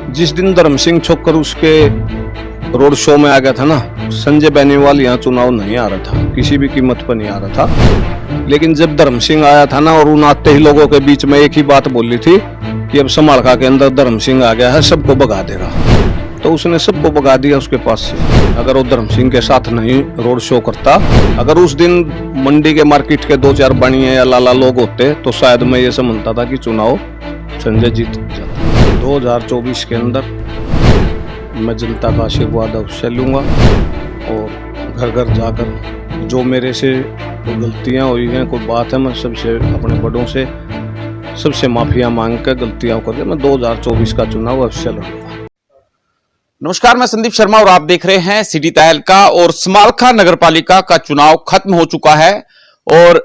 जिस दिन धर्म सिंह छोकर उसके रोड शो में आ गया था ना, संजय बेनीवाल यहाँ चुनाव नहीं आ रहा था, किसी भी कीमत पर नहीं आ रहा था। लेकिन जब धर्म सिंह आया था ना, और उन आते ही लोगों के बीच में एक ही बात बोली थी कि अब समालखा के अंदर धर्म सिंह आ गया है, सबको भगा देगा। तो उसने सबको भगा दिया उसके पास से। अगर वो धर्म सिंह के साथ नहीं रोड शो करता, अगर उस दिन मंडी के मार्केट के 2-4 बनिए या लाला लोग होते, तो शायद मैं ये समझता था कि चुनाव संजय जीत जाता। 2024 के अंदर मैं जनता का आशीर्वाद अवश्य लूंगा और घर घर जाकर जो मेरे से गलतियां हुई हैं, कोई बात है, मैं सबसे अपने बड़ों से सबसे माफिया मांग कर गलतियां करके मैं 2024 का चुनाव अवश्य लड़ूंगा। नमस्कार, मैं संदीप शर्मा और आप देख रहे हैं सिटी तहलका। और समालखा नगरपालिका का चुनाव खत्म हो चुका है और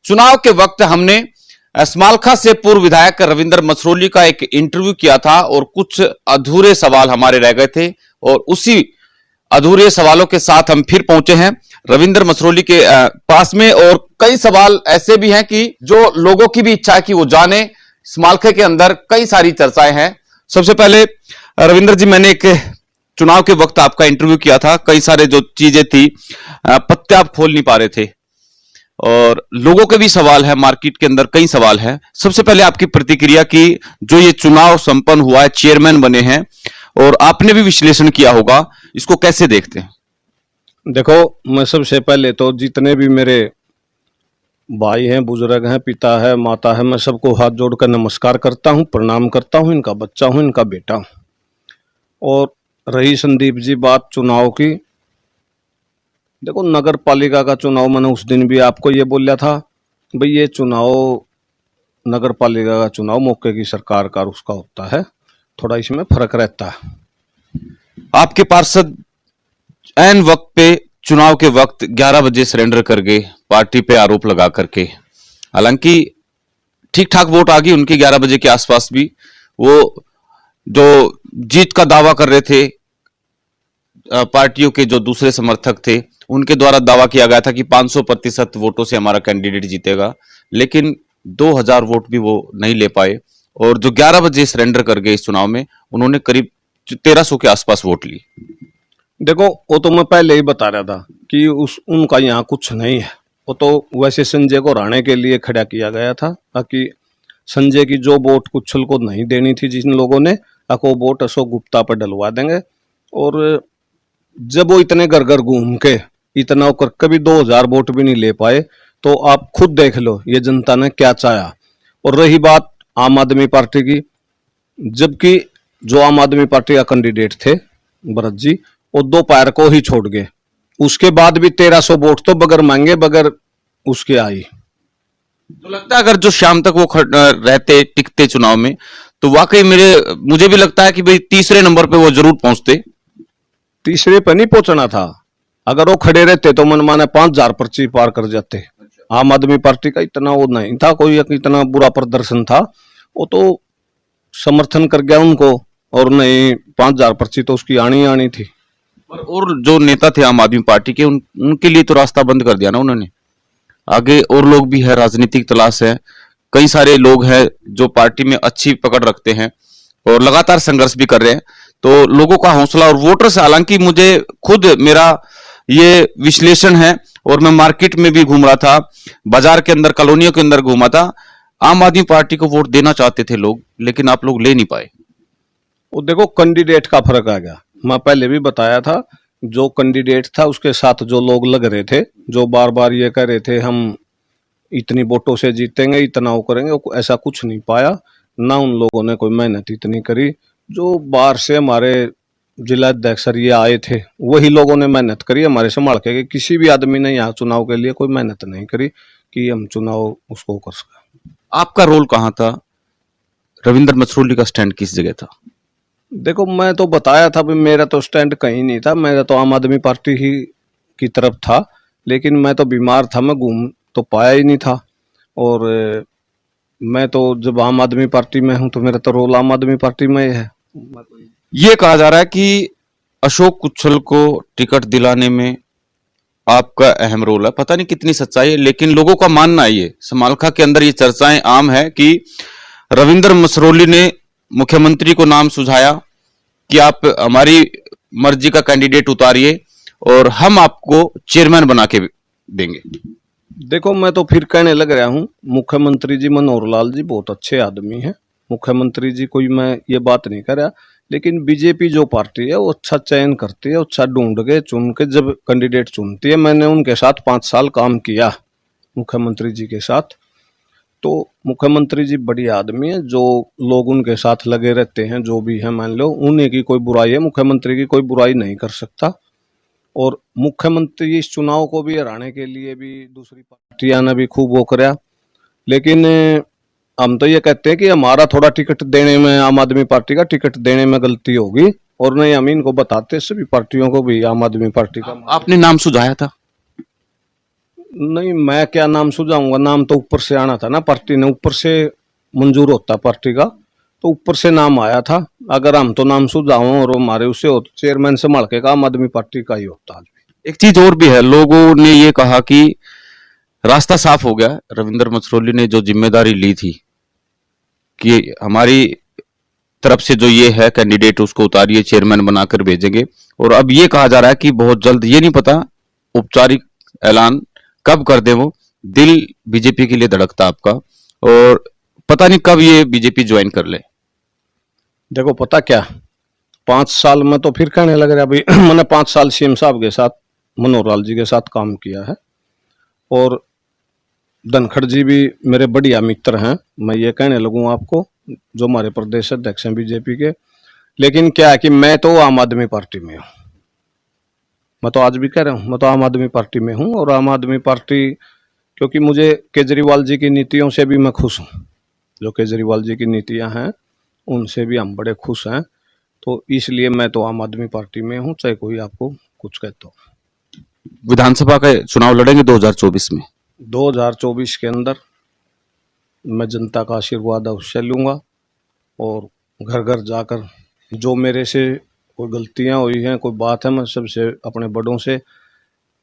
चुनाव के वक्त हमने समालखा से पूर्व विधायक रविंद्र मसरोली का एक इंटरव्यू किया था और कुछ अधूरे सवाल हमारे रह गए थे और उसी अधूरे सवालों के साथ हम फिर पहुंचे हैं रविंद्र मसरोली के पास में। और कई सवाल ऐसे भी हैं कि जो लोगों की भी इच्छा है कि वो जाने। समालखा के अंदर कई सारी चर्चाएं हैं। सबसे पहले रविंद्र जी, मैंने एक चुनाव के वक्त आपका इंटरव्यू किया था, कई सारे जो चीजें थी पत्ते आप खोल नहीं पा रहे थे और लोगों के भी सवाल है, मार्केट के अंदर कई सवाल है। सबसे पहले आपकी प्रतिक्रिया की जो ये चुनाव संपन्न हुआ है, चेयरमैन बने हैं और आपने भी विश्लेषण किया होगा, इसको कैसे देखते हैं? देखो, मैं सबसे पहले तो जितने भी मेरे भाई हैं, बुजुर्ग हैं, पिता है, माता है, मैं सबको हाथ जोड़कर नमस्कार करता हूं, प्रणाम करता हूं। इनका बच्चा हूं, इनका बेटा हूं। और रही संदीप जी बात चुनाव की, देखो नगर पालिका का चुनाव, मैंने उस दिन भी आपको ये बोला था भाई ये चुनाव नगर पालिका का चुनाव मौके की सरकार का उसका होता है, थोड़ा इसमें फर्क रहता है। आपके पार्षद ऐन वक्त पे चुनाव के वक्त 11 बजे सरेंडर कर गए पार्टी पे आरोप लगा करके। हालांकि ठीक ठाक वोट आ गई उनके 11 बजे के आसपास भी। वो जो जीत का दावा कर रहे थे पार्टियों के जो दूसरे समर्थक थे, उनके द्वारा दावा किया गया था कि 500% वोटों से हमारा कैंडिडेट जीतेगा, लेकिन 2000 वोट भी वो नहीं ले पाए। और जो 11 बजे सरेंडर कर गए इस चुनाव में, उन्होंने करीब 1300 के आसपास वोट ली। देखो, वो तो मैं पहले ही बता रहा था कि उनका यहाँ कुछ नहीं है। वो तो वैसे संजय को हराने के लिए खड़ा किया गया था, ताकि संजय की जो वोट कुछल को नहीं देनी थी जिन लोगों ने, वो वोट अशोक गुप्ता पर डलवा देंगे। और जब वो इतने घर घर घूम के इतना कर कभी 2000 वोट भी नहीं ले पाए, तो आप खुद देख लो ये जनता ने क्या चाहा। और रही बात आम आदमी पार्टी की, जबकि जो आम आदमी पार्टी का कैंडिडेट थे भरत जी, वो दोपहर को ही छोड़ गए। उसके बाद भी 1300 वोट तो बगैर मांगे बगैर उसके आई। तो लगता है अगर जो शाम तक वो रहते टिकते चुनाव में, तो वाकई मुझे भी लगता है कि भाई तीसरे नंबर पे वो जरूर पहुंचते। तीसरे पे नहीं पहुंचना था, अगर वो खड़े रहते तो मन माने 5000 पर्ची पार कर जाते। आम आदमी पार्टी का इतना वो नहीं था, कोई इतना बुरा प्रदर्शन था, वो तो समर्थन कर गया उनको। और नहीं, 5000 पर्ची तो उसकी आनी थी। और जो नेता थे आम आदमी पार्टी के, उनके लिए तो रास्ता बंद कर दिया ना उन्होंने। आगे और लोग भी है, राजनीतिक तलाश है, कई सारे लोग हैं जो पार्टी में अच्छी पकड़ रखते हैं और लगातार संघर्ष भी कर रहे हैं। तो लोगों का हौसला और वोटर्स, हालांकि मुझे खुद मेरा ये विश्लेषण है और मैं मार्केट में भी घूम रहा था, बाजार के अंदर, कॉलोनियों के अंदर घूमा था, आम आदमी पार्टी को वोट देना चाहते थे लोग, लेकिन आप लोग ले नहीं पाए। वो देखो, कैंडिडेट का फर्क आ गया। मैं पहले भी बताया था, जो कैंडिडेट था उसके साथ जो लोग लग रहे थे, जो बार बार ये कह रहे थे हम इतनी वोटों से जीतेंगे, इतना वो करेंगे, ऐसा कुछ नहीं पाया ना। उन लोगों ने कोई मेहनत इतनी करी। जो बाहर से हमारे जिला अध्यक्ष ये आए थे, वही लोगों ने मेहनत करी हमारे संभाल के। किसी भी आदमी ने यहाँ चुनाव के लिए कोई मेहनत नहीं करी कि हम चुनाव उसको कर सकें। आपका रोल कहाँ था? रविंद्र मसरोली का स्टैंड किस जगह था? देखो, मैं तो बताया था भी मेरा तो स्टैंड कहीं नहीं था, मेरा तो आम आदमी पार्टी ही की तरफ था। लेकिन मैं तो बीमार था, मैं घूम तो पाया ही नहीं था। और मैं तो जब आम आदमी पार्टी में हूं तो मेरा तो रोल आम आदमी पार्टी में ही है। ये कहा जा रहा है कि अशोक कुच्छल को टिकट दिलाने में आपका अहम रोल है। पता नहीं कितनी सच्चाई है, लेकिन लोगों का मानना है, ये समालखा के अंदर ये चर्चाएं आम है कि रविंद्र मसरोली ने मुख्यमंत्री को नाम सुझाया कि आप हमारी मर्जी का कैंडिडेट उतारिए और हम आपको चेयरमैन बना के देंगे। देखो, मैं तो फिर कहने लग रहा हूँ, मुख्यमंत्री जी मनोहर लाल जी बहुत अच्छे आदमी हैं। मुख्यमंत्री जी कोई मैं ये बात नहीं कर रहा, लेकिन बीजेपी जो पार्टी है वो अच्छा चयन करती है, अच्छा ढूंढ के चुन के जब कैंडिडेट चुनती है। मैंने उनके साथ 5 साल काम किया, मुख्यमंत्री जी के साथ। तो मुख्यमंत्री जी बढ़िया आदमी है, जो लोग उनके साथ लगे रहते हैं, जो भी है मान लो, उन्हीं की कोई बुराई है, मुख्यमंत्री की कोई बुराई नहीं कर सकता। और मुख्यमंत्री इस चुनाव को भी हराने के लिए भी दूसरी पार्टियां ने भी खूब वो कराया, लेकिन हम तो ये कहते हैं कि हमारा थोड़ा टिकट देने में, आम आदमी पार्टी का टिकट देने में गलती होगी, और नहीं हम इनको बताते सभी पार्टियों को भी आम आदमी पार्टी का। आपने नाम सुझाया था? नहीं, मैं क्या नाम सुझाऊंगा, नाम तो ऊपर से आना था ना, पार्टी ने ऊपर से मंजूर होता पार्टी का, तो ऊपर से नाम आया था। अगर हम तो नाम सुझाओ और हमारे उससे हो, चेयरमैन संभाल के का आम आदमी पार्टी का ही होता। एक चीज और भी है, लोगों ने ये कहा कि रास्ता साफ हो गया, रविंद्र मसरोली ने जो जिम्मेदारी ली थी कि हमारी तरफ से जो ये है कैंडिडेट उसको उतारिए, चेयरमैन बनाकर भेजेंगे, और अब ये कहा जा रहा है कि बहुत जल्द, ये नहीं पता औपचारिक ऐलान कब कर दे वो। दिल बीजेपी के लिए धड़कता आपका, और पता नहीं कब ये बीजेपी ज्वाइन कर ले। देखो पता क्या, 5 साल में तो फिर कहने लग रहा भाई मैंने 5 साल सीएम साहब के साथ, मनोहर लाल जी के साथ काम किया है, और धनखड़ जी भी मेरे बढ़िया मित्र हैं। मैं ये कहने लगूँ आपको, जो हमारे प्रदेश अध्यक्ष हैं बीजेपी के। लेकिन क्या है कि मैं तो आम आदमी पार्टी में हूँ, मैं तो आज भी कह रहा हूँ, मैं तो आम आदमी पार्टी में हूँ। और आम आदमी पार्टी, क्योंकि मुझे केजरीवाल जी की नीतियों से भी मैं खुश हूँ, जो केजरीवाल जी की नीतियाँ हैं उनसे भी हम बड़े खुश हैं। तो इसलिए मैं तो आम आदमी पार्टी में हूँ, चाहे कोई आपको कुछ कहता हो। विधानसभा का चुनाव लड़ेंगे 2024 में। 2024 के अंदर मैं जनता का आशीर्वाद अवश्य लूँगा, और घर घर जाकर जो मेरे से कोई गलतियाँ हुई हैं, कोई बात है, मैं सबसे, अपने बड़ों से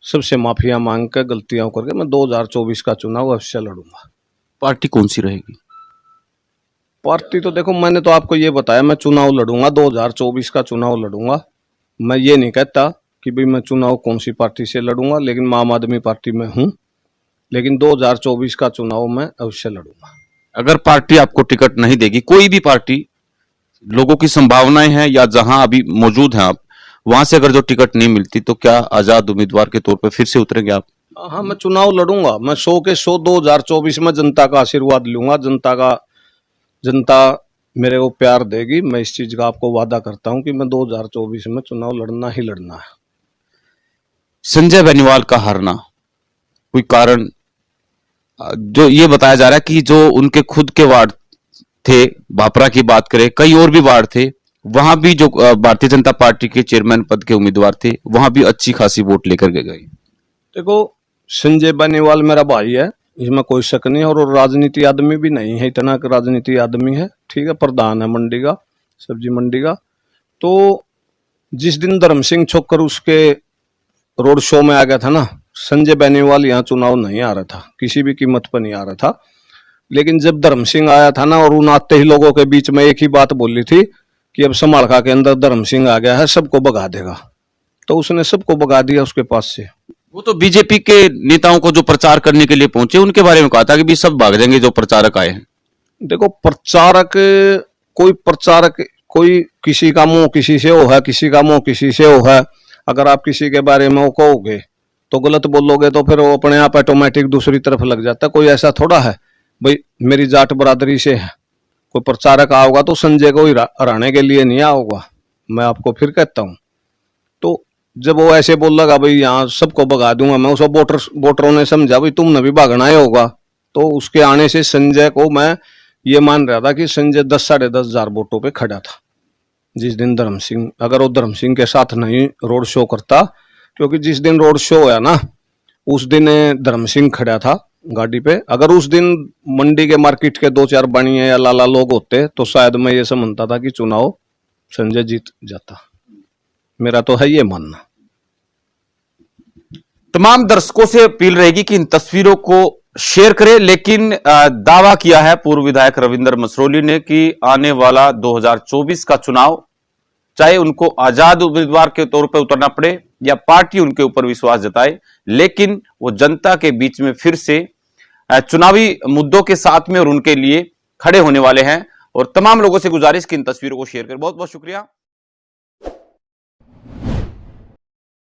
सबसे माफिया मांग कर, गलतियां करके मैं 2024 का चुनाव अवश्य लड़ूंगा। पार्टी कौन सी रहेगी? पार्टी तो देखो, मैंने तो आपको ये बताया, मैं चुनाव लड़ूंगा, 2024 का चुनाव लड़ूंगा। मैं ये नहीं कहता कि भाई मैं चुनाव कौन सी पार्टी से लड़ूंगा, लेकिन मैं आम आदमी पार्टी में हूँ, लेकिन 2024 का चुनाव मैं अवश्य लड़ूंगा। अगर पार्टी आपको टिकट नहीं देगी, कोई भी पार्टी, लोगों की संभावनाएं हैं या जहां अभी मौजूद हैं आप, वहां से अगर जो टिकट नहीं मिलती, तो क्या आजाद उम्मीदवार के तौर पर फिर से उतरेंगे आप? हाँ, मैं चुनाव लड़ूंगा, मैं 100 के 100 2024 में जनता का आशीर्वाद लूंगा। जनता मेरे को प्यार देगी, मैं इस चीज का आपको वादा करता हूं कि मैं 2024 में चुनाव लड़ना ही लड़ना है। संजय बेनीवाल का हारना, कोई कारण? जो ये बताया जा रहा है कि जो उनके खुद के वार्ड थे, भापरा की बात करें, कई और भी वार्ड थे, वहां भी जो भारतीय जनता पार्टी के चेयरमैन पद के उम्मीदवार थे, वहां भी अच्छी खासी वोट लेकर के गए। देखो, संजय बेनीवाल मेरा भाई है, इसमें कोई शक नहीं है, और राजनीति आदमी भी नहीं है, इतना राजनीति आदमी है, ठीक है, प्रधान है मंडी का, सब्जी मंडी का। तो जिस दिन धर्म सिंह छोकर उसके रोड शो में आ गया था ना, संजय बेनीवाल यहाँ चुनाव नहीं आ रहा था, किसी भी कीमत पर नहीं आ रहा था। लेकिन जब धर्म सिंह आया था ना, और उन आते ही लोगों के बीच में एक ही बात बोली थी कि अब समालखा के अंदर धर्म सिंह आ गया है, सबको भगा देगा, तो उसने सबको भगा दिया उसके पास से। वो तो बीजेपी के नेताओं को जो प्रचार करने के लिए पहुंचे, उनके बारे में कहा था कि भी सब भाग जाएंगे जो प्रचारक आए हैं। देखो, प्रचारक कोई किसी का मुंह किसी से हो है, किसी का मुंह किसी से हो है। अगर आप किसी के बारे में वो कहोगे तो गलत बोलोगे, तो फिर वो अपने आप ऑटोमेटिक दूसरी तरफ लग जाता है। कोई ऐसा थोड़ा है भाई मेरी जाट बरादरी से है, कोई प्रचारक आओगा तो संजय को हराने के लिए नहीं आओगा, मैं आपको फिर कहता हूँ। तो जब वो ऐसे बोल लगा भाई यहाँ सबको भगा दूंगा मैं, उसको वोटरों ने समझा भाई तुमने भी भागना ही होगा, तो उसके आने से संजय को, मैं ये मान रहा था कि संजय 10-10,500 वोटों पे खड़ा था जिस दिन धर्म सिंह, अगर वो धर्म सिंह के साथ नहीं रोड शो करता, क्योंकि जिस दिन रोड शो होया ना उस दिन धर्म सिंह खड़ा था गाड़ी पे। अगर उस दिन मंडी के मार्केट के 2-4 बनिए या लाला लोग होते तो शायद मैं ये समझता था कि चुनाव संजय जीत जाता, मेरा तो है ये मानना। तमाम दर्शकों से अपील रहेगी कि इन तस्वीरों को शेयर करें। लेकिन दावा किया है पूर्व विधायक रविंद्र मसरोली ने कि आने वाला 2024 का चुनाव, चाहे उनको आजाद उम्मीदवार के तौर पर उतरना पड़े या पार्टी उनके ऊपर विश्वास जताए, लेकिन वो जनता के बीच में फिर से चुनावी मुद्दों के साथ में और उनके लिए खड़े होने वाले हैं। और तमाम लोगों से गुजारिश की इन तस्वीरों को शेयर करें। बहुत बहुत शुक्रिया।